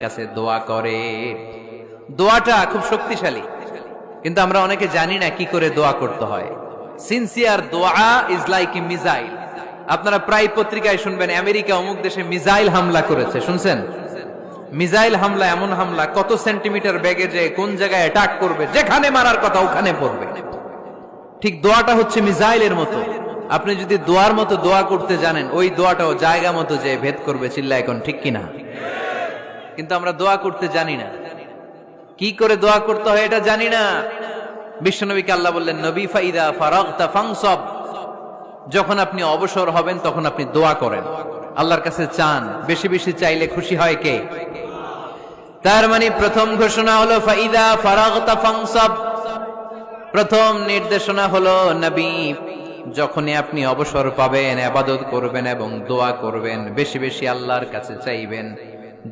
কাছে দোয়া করে। দোয়াটা খুব শক্তিশালী, কিন্তু আমরা অনেকে জানি না কি করে দোয়া করতে হয়। সিনসিয়ার দোয়া ইজ লাইক এ মিসাইল। আপনারা প্রায় পত্রিকায় শুনবেন আমেরিকা অমুক দেশে মিসাইল হামলা করেছে, শুনছেন? মিসাইল হামলা এমন হামলা, কত সেন্টিমিটার বেগে যে কোন জায়গায় অ্যাটাক করবে, যেখানে মারার কথা ওখানে পড়বে। ঠিক দোয়াটা হচ্ছে মিসাইলের মতো। আপনি যদি দোয়ার মতো দোয়া করতে জানেন, ওই দোয়াটাও জায়গা মতো যে ভেদ করবে। চিল্লা এখন ঠিক কিনা? কিন্তু আমরা দোয়া করতে জানি না, কি করে দোয়া করতে হয় এটা জানি না। বিশ্বনবীকে আল্লাহ বললেন, নবী ফাইদা ফারাগতা ফানসাব, যখন আপনি অবসর হবেন তখন আপনি দোয়া করেন, আল্লাহর কাছে চান। বেশি বেশি চাইলে খুশি হয় কে? তার মানে প্রথম ঘোষণা হলো ফাইদা ফারাগতা ফানসাব। প্রথম নির্দেশনা হলো, নবী যখনই আপনি অবসর পাবেন ইবাদত করবেন এবং দোয়া করবেন, বেশি বেশি আল্লাহর কাছে চাইবেন।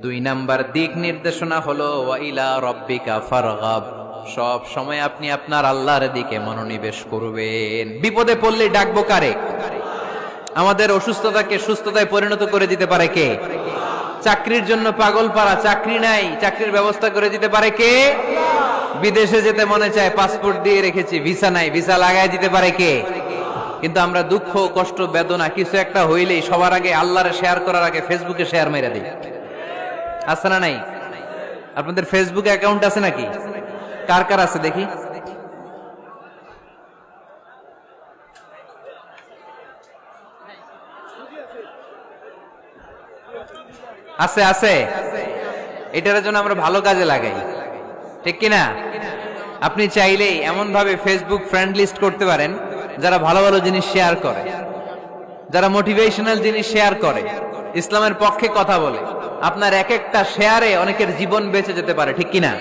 2 নাম্বার দিক নির্দেশনা হলো ওয়াইলা রব্বিকা ফারগাব, সব সময় আপনি আপনার আল্লাহর দিকে মনোনিবেশ করবেন। বিপদে পড়লে ডাকবো কারে? আমাদের অসুস্থতাকে সুস্থতায় পরিণত করে দিতে পারে কে? চাকরির জন্য পাগল পারা, চাকরি নাই, চাকরির ব্যবস্থা করে দিতে পারে কে? বিদেশে যেতে মনে চায়, পাসপোর্ট দিয়ে রেখেছি, ভিসা নাই, ভিসা লাগাই দিতে পারে কে? কিন্তু আমরা দুঃখ কষ্ট বেদনা কিছু একটা হইলেই সবার আগে আল্লাহরে শেয়ার করার আগে ফেসবুকে শেয়ার মেরে দিই। আছে না নাই? আপনাদের ফেসবুকে অ্যাকাউন্ট আছে নাকি? কার কার আছে দেখি? আছে আছে। এটার জন্য আমরা ভালো কাজে লাগাই, ঠিক কিনা? আপনি চাইলেই এমন ভাবে ফেসবুক ফ্রেন্ড লিস্ট করতে পারেন যারা ভালো ভালো জিনিস শেয়ার করে, যারা মোটিভেশনাল জিনিস শেয়ার করে, ইসলামের পক্ষে কথা বলে। আপনার এক একটা শেয়ারে অনেকের জীবন বেঁচে যেতে পারে, ঠিক কিনা?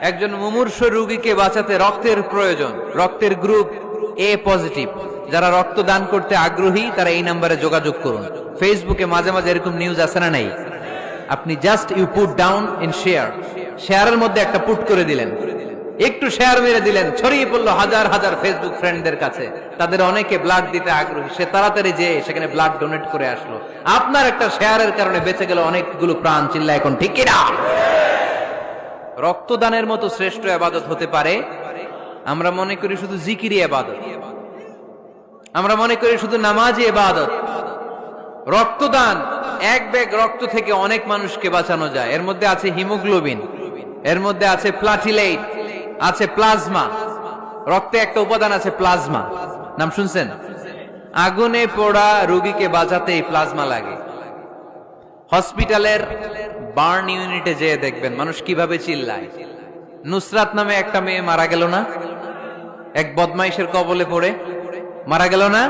একজন মুমূর্ষু রোগীকে বাঁচাতে রক্তের প্রয়োজন, রক্তের গ্রুপ এ পজিটিভ। যারা রক্ত দান করতে আগ্রহী তারা এই নাম্বারে যোগাযোগ করুন। ফেসবুকে মাঝে মাঝে এরকম নিউজ আসে না নাই? আপনি just you put down in share, শেয়ারের মধ্যে একটা পুট করে দিলেন, একটু শেয়ার মেরে দিলেন, ছড়িয়ে পড়লো হাজার হাজার ফেসবুক ফ্রেন্ডদের কাছে। তাদের অনেকে ব্লাড দিতে আগ্রহী, সে তাড়াতাড়ি যে সেখানে ব্লাড ডোনেট করে আসলো। আপনার একটা শেয়ারের কারণে বেঁচে গেল অনেকগুলো প্রাণ। চিল্লা এখন ঠিক কিনা? রক্তদানের মতো শ্রেষ্ঠ ইবাদত হতে পারে? আমরা মনে করি শুধু জিকিরি ইবাদত, আমরা মনে করি শুধু নামাজি ইবাদত। রক্তদান, এক ব্যাগ রক্ত থেকে অনেক মানুষকে বাঁচানো যায়। এর মধ্যে আছে হিমোগ্লোবিন, এর মধ্যে আছে প্লাটিলেট, আছে প্লাজমা। রক্তে একটা উপাদান আছে প্লাজমা, নাম শুনছেন? আগুনে পোড়া রোগীকে বাঁচাতে এই প্লাজমা লাগে। হসপিটালের বার্ন ইউনিটে যেয়ে দেখবেন মানুষ কিভাবে চিল্লায়। নুসরাত নামে একটা মেয়ে মারা গেল না? এক বদমাইশের কবলে পড়ে মারা গেল না?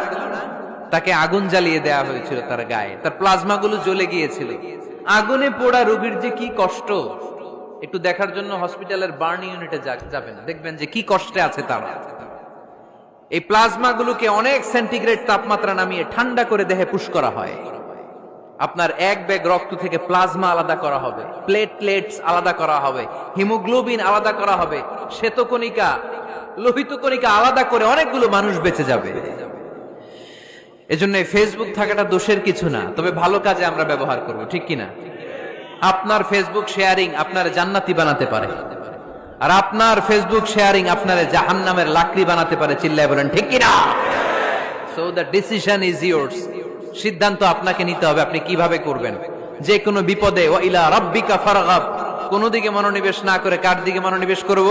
তাকে আগুন জ্বালিয়ে দেয়া হয়েছিল তার গায়ে, তার প্লাজমা গুলো জ্বলে গিয়েছিল। আগুনে পোড়া রোগীর যে কি কষ্ট, একটু দেখার জন্য হসপিটালের বার্ন ইউনিটে যাবেন, দেখবেন যে কি কষ্টে আছে তারা। এই প্লাজমা গুলোকে অনেক সেন্টিগ্রেড তাপমাত্রা নামিয়ে ঠান্ডা করে দেহে পুশ করা হয়। আপনার এক ব্যাগ রক্ত থেকে প্লাজমা আলাদা করা হবে, প্লেটলেটস আলাদা করা হবে, হিমোগ্লোবিন আলাদা করা হবে, শ্বেতকণিকা, লোহিত কণিকা আলাদা করে অনেকগুলো মানুষ বেঁচে যাবে। এজন্য ফেসবুক থাকাটা দোষের কিছু না, তবে ভালো কাজে আমরা ব্যবহার করব, ঠিক কিনা? আপনার ফেসবুক শেয়ারিং আপনার জান্নাতি বানাতে পারে, আর আপনার ফেসবুক শেয়ারিং আপনার জাহান্নামের লাকড়ি বানাতে পারে। চিল্লায় বলেন ঠিক কিনা? So the decision is yours. সিদ্ধান্ত আপনাকে নিতে হবে, আপনি কিভাবে করবেন। যে কোনো বিপদে ওয়াইলা রাব্বিকা ফারগাব, কোন দিকে মনোনিবেশ না করে কার দিকে মনোনিবেশ করব?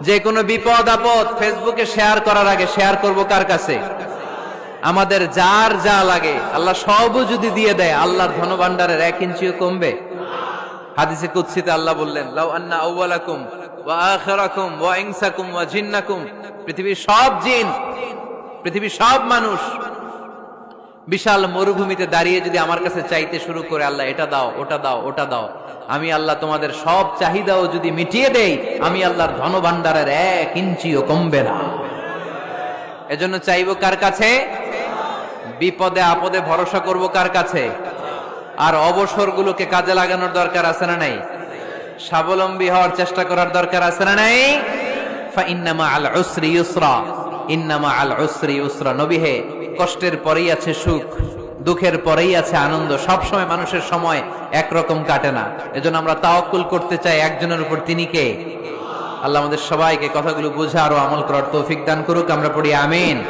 যে কোনো বিপদ আপদ ফেসবুকে শেয়ার করার আগে শেয়ার করব কার কাছে? আমাদের যার যা লাগে আল্লাহ সবও যদি দিয়ে দেয়, আল্লাহর ধনভাণ্ডারের 1 ইঞ্চিও কমবে? হাদিসে কুদসিতে আল্লাহ বললেন, লাউ আন্না আউওয়ালাকুম ওয়া আখিরাকুম ওয়া ইনসাকুম ওয়া জিন্নাকুম, পৃথিবীর সব জিন, পৃথিবীর সব মানুষ বিশাল মরুভূমিতে দাঁড়িয়ে যদি আমার কাছে চাইতে শুরু করে, আল্লাহ এটা দাও, ওটা দাও, ওটা দাও, আমি আল্লাহ তোমাদের সব চাহিদাও যদি মিটিয়ে দেই, আমি আল্লাহর ধনভাণ্ডারের 1 ইঞ্চিও কমবে না। এজন্য চাইবো কার কাছে? বিপদে আপদে ভরসা করব কার কাছে? আর অবসরগুলোকে কাজে লাগানোর দরকার আছে না নাই? স্বাবলম্বী হওয়ার চেষ্টা করার দরকার আছে না নাই? ফা ইন্নামা আল উসরি ইউসরা, ইন্নামা আল উসরি ইউসরা। নবী হে, কষ্টের পরেই আছে সুখ, দুঃখের পরেই আছে আনন্দ। সব সময় মানুষের সময় একরকম কাটে না। এজন্য আমরা তাওয়াক্কুল করতে চাই একজনের উপর, তিনি কে? আল্লাহ আমাদের সবাইকে কথাগুলো বুঝা আর আমল করার তৌফিক দান করুক। আমরা পড়ি আমিন।